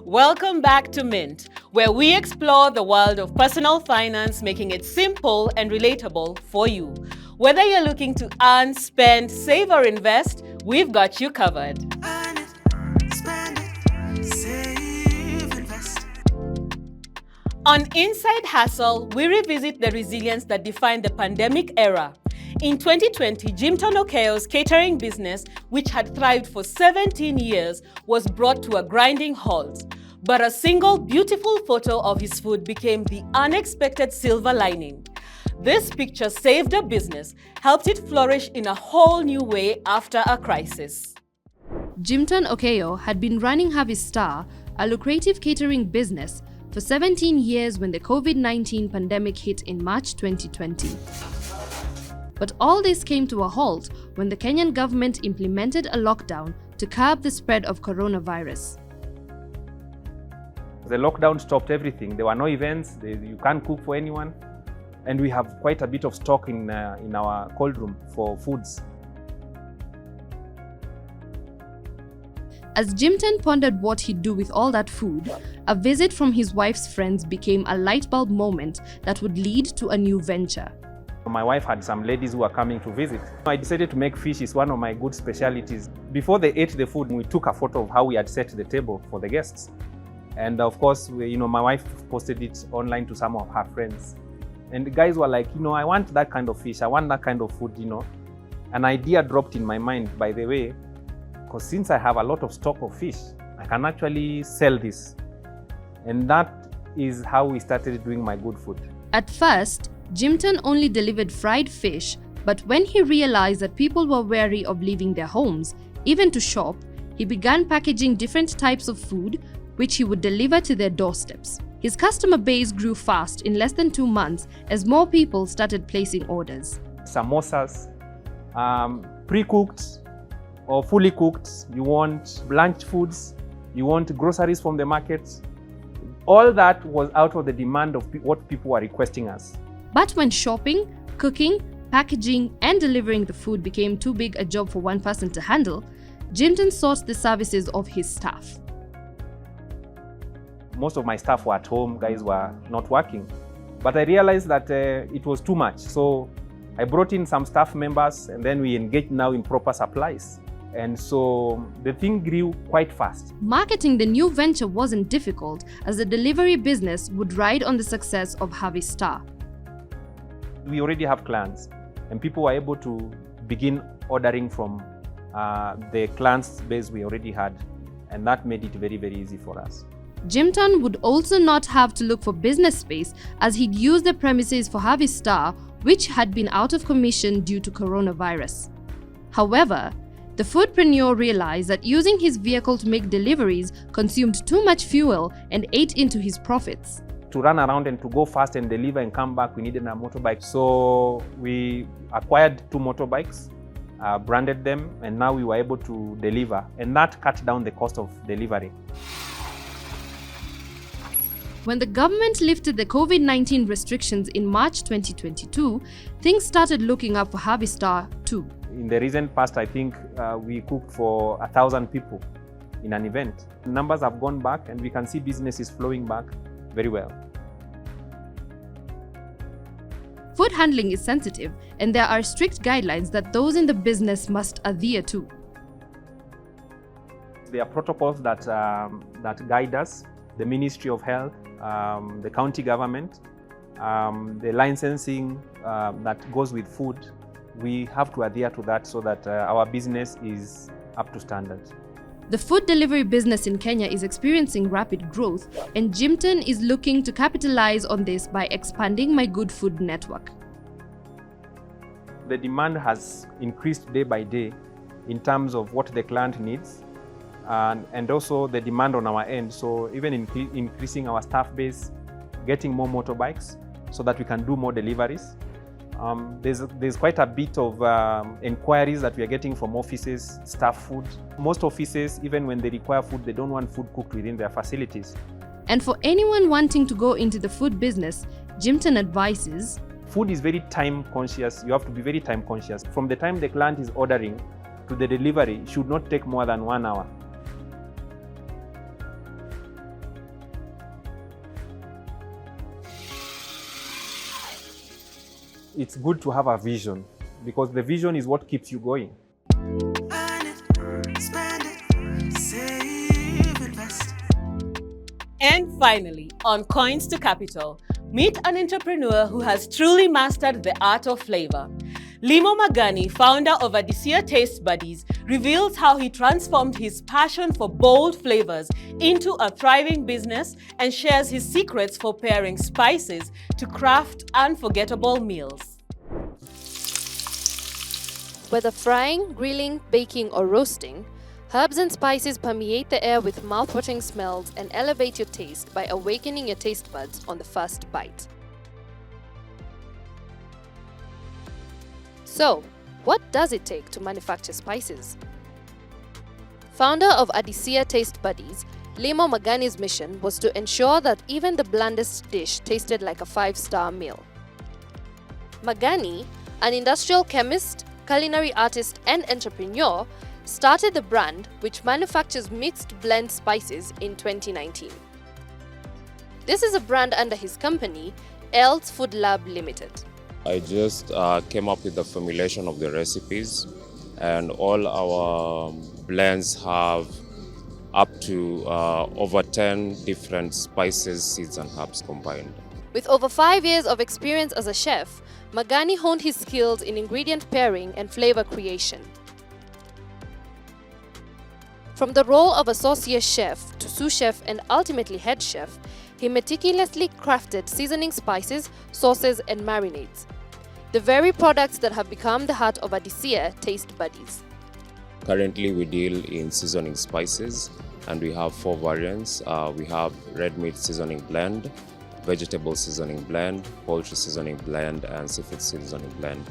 Welcome back to Mint, where we explore the world of personal finance, making it simple and relatable for you. Whether you're looking to earn, spend, save or invest, we've got you covered. Earn it, spend it, save, invest. On Inside Hustle, we revisit the resilience that defined the pandemic era. In 2020, Jimton Okeyo's catering business, which had thrived for 17 years, was brought to a grinding halt. But a single beautiful photo of his food became the unexpected silver lining. This picture saved a business, helped it flourish in a whole new way after a crisis. Jimton Okeyo had been running Harvest Star, a lucrative catering business, for 17 years when the COVID-19 pandemic hit in March 2020. But all this came to a halt when the Kenyan government implemented a lockdown to curb the spread of coronavirus. The lockdown stopped everything. There were no events, you can't cook for anyone. And we have quite a bit of stock in our cold room for foods. As Jimton pondered what he'd do with all that food, a visit from his wife's friends became a light bulb moment that would lead to a new venture. My wife had some ladies who were coming to visit. I decided to make fish. It's one of my good specialties. Before they ate the food, we took a photo of how we had set the table for the guests. And of course, my wife posted it online to some of her friends. And the guys were like, I want that kind of fish. I want that kind of food, An idea dropped in my mind, by the way, because since I have a lot of stock of fish, I can actually sell this. And that is how we started doing my good food. At first, Jimton only delivered fried fish, but when he realized that people were wary of leaving their homes, even to shop, he began packaging different types of food, which he would deliver to their doorsteps. His customer base grew fast in less than 2 months as more people started placing orders. Samosas, pre-cooked or fully cooked, you want blanched foods, you want groceries from the market. All that was out of the demand of what people were requesting us. But when shopping, cooking, packaging, and delivering the food became too big a job for one person to handle, Jimton sought the services of his staff. Most of my staff were at home, guys were not working. But I realized that it was too much. So I brought in some staff members and then we engaged now in proper supplies. And so the thing grew quite fast. Marketing the new venture wasn't difficult, as the delivery business would ride on the success of Harvest Star. We already have clients and people were able to begin ordering from the clients base we already had. And that made it very, very easy for us. Jimton would also not have to look for business space, as he'd use the premises for Harvest Star, which had been out of commission due to coronavirus. However, the foodpreneur realized that using his vehicle to make deliveries consumed too much fuel and ate into his profits. To run around and to go fast and deliver and come back, we needed a motorbike. So we acquired 2 motorbikes, branded them, and now we were able to deliver. And that cut down the cost of delivery. When the government lifted the COVID-19 restrictions in March 2022, things started looking up for Harvest Star too. In the recent past, I think we cooked for 1,000 people in an event. The numbers have gone back and we can see businesses flowing back very well. Food handling is sensitive, and there are strict guidelines that those in the business must adhere to. There are protocols that guide us, the Ministry of Health, the county government, the licensing that goes with food. We have to adhere to that so that our business is up to standard. The food delivery business in Kenya is experiencing rapid growth, and Jimton is looking to capitalize on this by expanding My Good Food network. The demand has increased day by day in terms of what the client needs, and also the demand on our end. So even increasing our staff base, getting more motorbikes so that we can do more deliveries. There's quite a bit of inquiries that we are getting from offices, staff food. Most offices, even when they require food, they don't want food cooked within their facilities. And for anyone wanting to go into the food business, Jimton advises, food is very time conscious. You have to be very time conscious. From the time the client is ordering to the delivery, it should not take more than 1 hour. it's good to have a vision, because the vision is what keeps you going. Earn it, spend it, save, invest. And finally, on Coins to Capital, meet an entrepreneur who has truly mastered the art of flavor. Limo Magani, founder of Adisia Taste Buddies, reveals how he transformed his passion for bold flavors into a thriving business and shares his secrets for pairing spices to craft unforgettable meals. Whether frying, grilling, baking, or roasting, herbs and spices permeate the air with mouth-watering smells and elevate your taste by awakening your taste buds on the first bite. So, what does it take to manufacture spices? Founder of Adisia Taste Buddies, Limo Magani's mission was to ensure that even the blandest dish tasted like a 5-star meal. Magani, an industrial chemist, culinary artist and entrepreneur, started the brand which manufactures mixed blend spices in 2019. This is a brand under his company, Els Food Lab Limited. I just came up with the formulation of the recipes, and all our blends have up to over 10 different spices, seeds and herbs combined. With over 5 years of experience as a chef, Magani honed his skills in ingredient pairing and flavor creation. From the role of associate chef to sous chef and ultimately head chef, he meticulously crafted seasoning spices, sauces and marinades, the very products that have become the heart of Adisia Taste Buddies. Currently we deal in seasoning spices, and we have 4 variants. We have red meat seasoning blend, vegetable seasoning blend, poultry seasoning blend and seafood seasoning blend.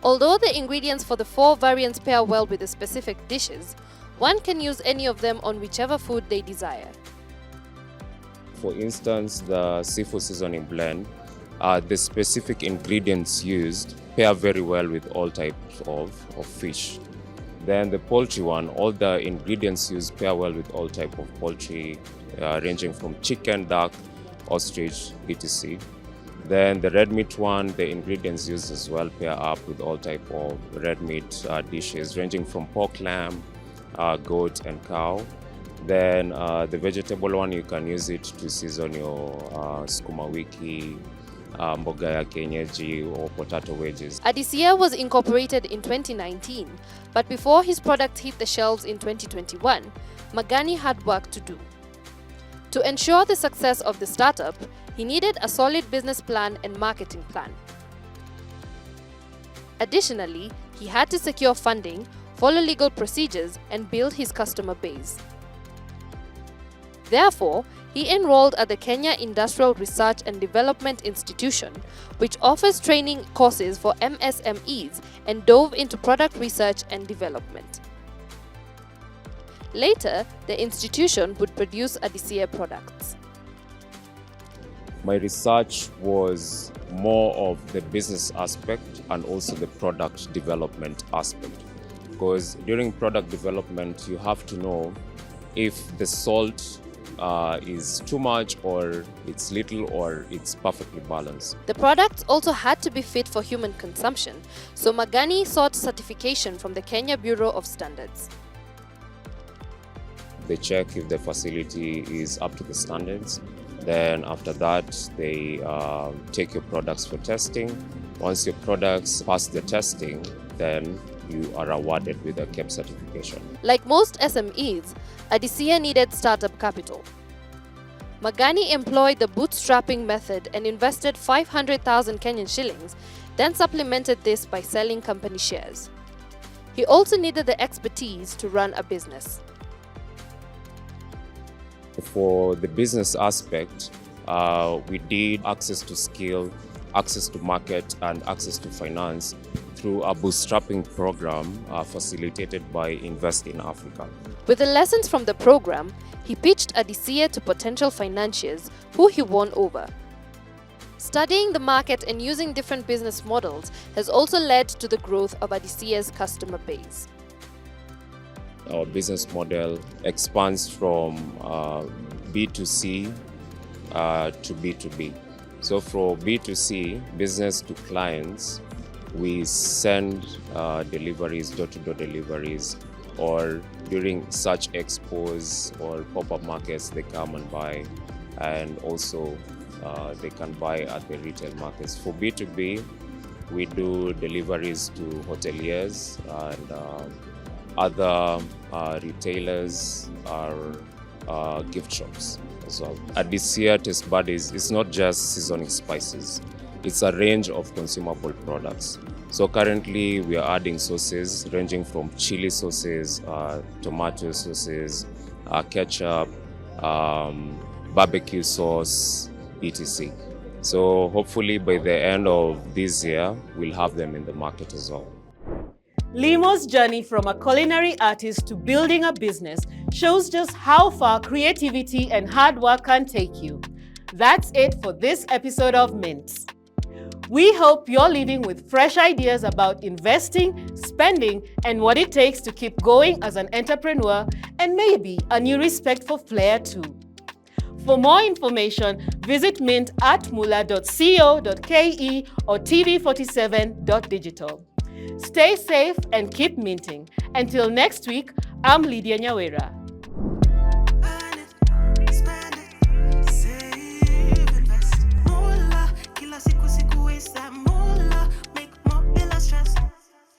Although the ingredients for the 4 variants pair well with the specific dishes, one can use any of them on whichever food they desire. For instance, the seafood seasoning blend, the specific ingredients used pair very well with all types of fish. Then the poultry one, all the ingredients used pair well with all types of poultry, ranging from chicken, duck, ostrich, etc. Then the red meat one, the ingredients used as well pair up with all types of red meat dishes, ranging from pork, lamb, goat and cow. Then the vegetable one, you can use it to season your sukuma wiki, mboga ya kienyeji or potato wedges. Adisia was incorporated in 2019, but before his product hit the shelves in 2021, Magani had work to do. To ensure the success of the startup, he needed a solid business plan and marketing plan. Additionally, he had to secure funding, follow legal procedures, and build his customer base. Therefore, he enrolled at the Kenya Industrial Research and Development Institution, which offers training courses for MSMEs, and dove into product research and development. Later, the institution would produce Adisia products. My research was more of the business aspect and also the product development aspect. Because during product development, you have to know if the salt is too much or it's little or it's perfectly balanced. The products also had to be fit for human consumption, so Magani sought certification from the Kenya Bureau of Standards. They check if the facility is up to the standards. Then after that, they take your products for testing. Once your products pass the testing, then you are awarded with a KEP certification. Like most SMEs, Adisia needed startup capital. Magani employed the bootstrapping method and invested 500,000 Kenyan shillings, then supplemented this by selling company shares. He also needed the expertise to run a business. For the business aspect, we did access to skill, access to market, and access to finance through a bootstrapping program facilitated by Invest in Africa. With the lessons from the program, he pitched Adisia to potential financiers who he won over. Studying the market and using different business models has also led to the growth of Adisia's customer base. Our business model expands from B2C to B2B. So for B2C, business to clients, we send deliveries, door-to-door deliveries, or during such expos or pop-up markets, they come and buy, and also they can buy at the retail markets. For B2B, we do deliveries to hoteliers and other retailers or gift shops as well. At this year, Taste Buddies, it's not just seasoning spices. It's a range of consumable products. So currently we are adding sauces ranging from chili sauces, tomato sauces, ketchup, barbecue sauce, etc. So hopefully by the end of this year, we'll have them in the market as well. Limo's journey from a culinary artist to building a business shows just how far creativity and hard work can take you. That's it for this episode of Mints. We hope you're leaving with fresh ideas about investing, spending, and what it takes to keep going as an entrepreneur, and maybe a new respect for flair too. For more information, visit mint at mula.co.ke or tv47.digital. Stay safe and keep minting. Until next week, I'm Lydia Nyawera.